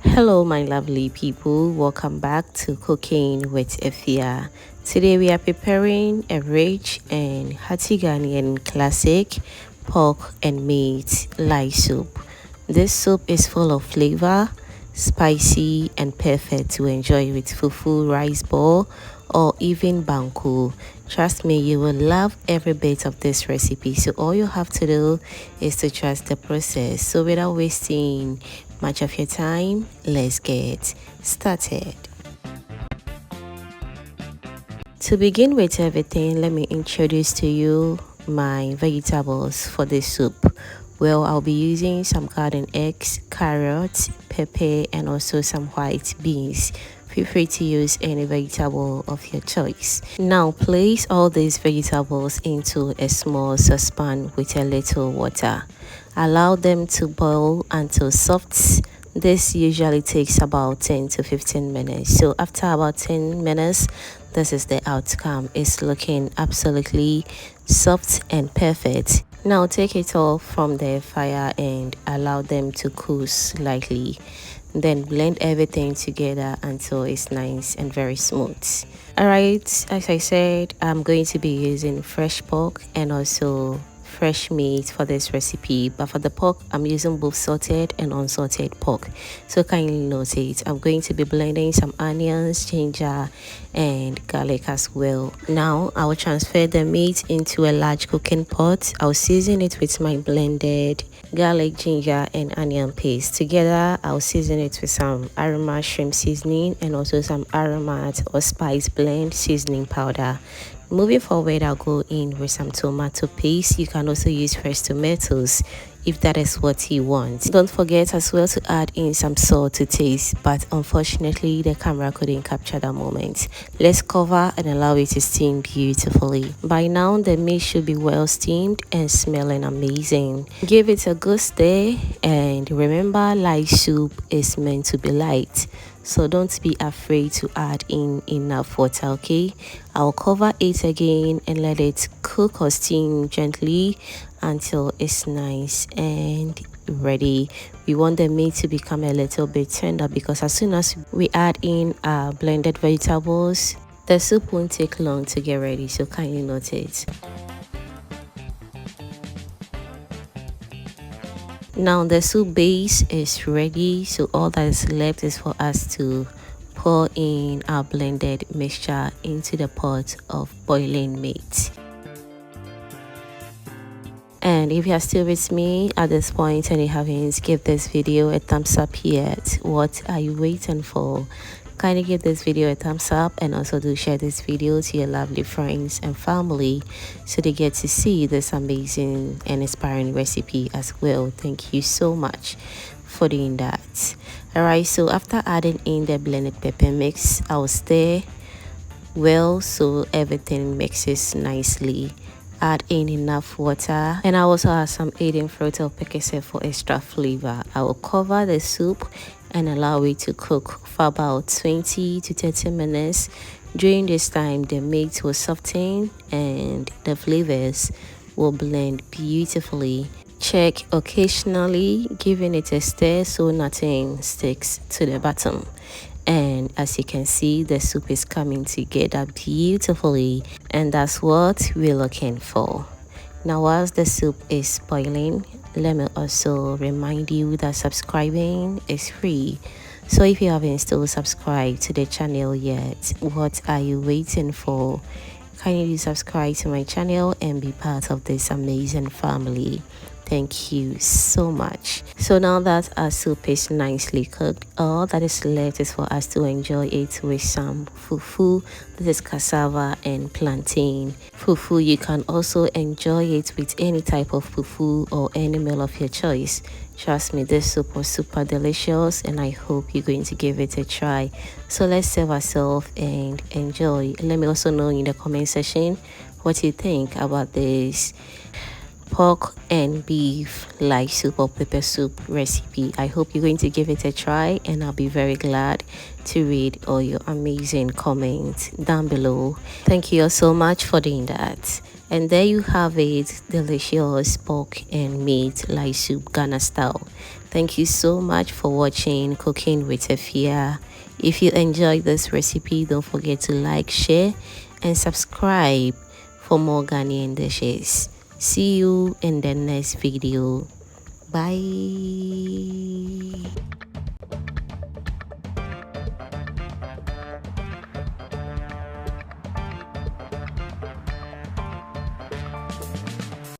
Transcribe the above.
Hello, my lovely people. Welcome back to Cooking with Efia. Today we are preparing a rich and hearty Ghanaian classic pork and meat lye soup. This soup is full of flavor, spicy and perfect to enjoy with fufu rice ball or even banku. Trust me, you will love every bit of this recipe. So all you have to do is to trust the process. So without wasting much of your time, let's get started. To begin with everything, let me introduce to you my vegetables for this soup. Well, I'll be using some garden eggs, carrots, pepper, and also some white beans. Feel free to use any vegetable of your choice. Now, place all these vegetables into a small saucepan with a little water. Allow them to boil until soft. This usually takes about 10 to 15 minutes. So after about 10 minutes, this is the outcome. It's looking absolutely soft and perfect. Now take it off from the fire and allow them to cool slightly. Then blend everything together until it's nice and very smooth. Alright, as I said, I'm going to be using fresh pork and also fresh meat for this recipe, but for the pork I'm using both salted and unsalted pork, so kindly note it. I'm going to be blending some onions, ginger and garlic as well. Now I will transfer the meat into a large cooking pot. I'll season it with my blended garlic, ginger and onion paste. Together I'll season it with some aroma shrimp seasoning and also some aromat or spice blend seasoning powder. Moving forward, I'll go in with some tomato paste. You can also use fresh tomatoes if that is what you want. Don't forget as well to add in some salt to taste, but unfortunately the camera couldn't capture that moment. Let's cover and allow it to steam beautifully. By now the meat should be well steamed and smelling amazing. Give it a good stir, and remember, lye soup is meant to be light, so don't be afraid to add in enough water. Okay, I'll cover it again and let it cook or steam gently until it's nice and ready. We want the meat to become a little bit tender, because as soon as we add in our blended vegetables, the soup won't take long to get ready, so kindly note it. Now the soup base is ready, so all that is left is for us to pour in our blended mixture into the pot of boiling meat. And if you are still with me at this point and you haven't, give this video a thumbs up yet. What are you waiting for? Kindly give this video a thumbs up, and also do share this video to your lovely friends and family so they get to see this amazing and inspiring recipe as well. Thank you so much for doing that. Alright, so after adding in the blended pepper mix, I'll stir well so everything mixes nicely. Add in enough water, and I also add some eating fruit of pekese for extra flavor. I will cover the soup and allow it to cook for about 20 to 30 minutes. During this time the meat will soften and the flavors will blend beautifully. Check occasionally, giving it a stir so nothing sticks to the bottom. And as you can see, the soup is coming together beautifully, and that's what we're looking for. Now whilst the soup is boiling, let me also remind you that subscribing is free. So if you haven't still subscribed to the channel yet, what are you waiting for? Kindly subscribe to my channel and be part of this amazing family. Thank you so much. So now that our soup is nicely cooked, all that is left is for us to enjoy it with some fufu. This is cassava and plantain fufu. You can also enjoy it with any type of fufu or any meal of your choice. Trust me, this soup was super delicious and I hope you're going to give it a try. So let's serve ourselves and enjoy. Let me also know in the comment section what you think about this pork and beef lye soup or pepper soup recipe. I hope you're going to give it a try, and I'll be very glad to read all your amazing comments down below. Thank you all so much for doing that. And there you have it, delicious pork and meat lye soup Ghana style. Thank you so much for watching Cooking with Afia. If you enjoyed this recipe, don't forget to like, share, and subscribe for more Ghanaian dishes. See you in the next video. Bye.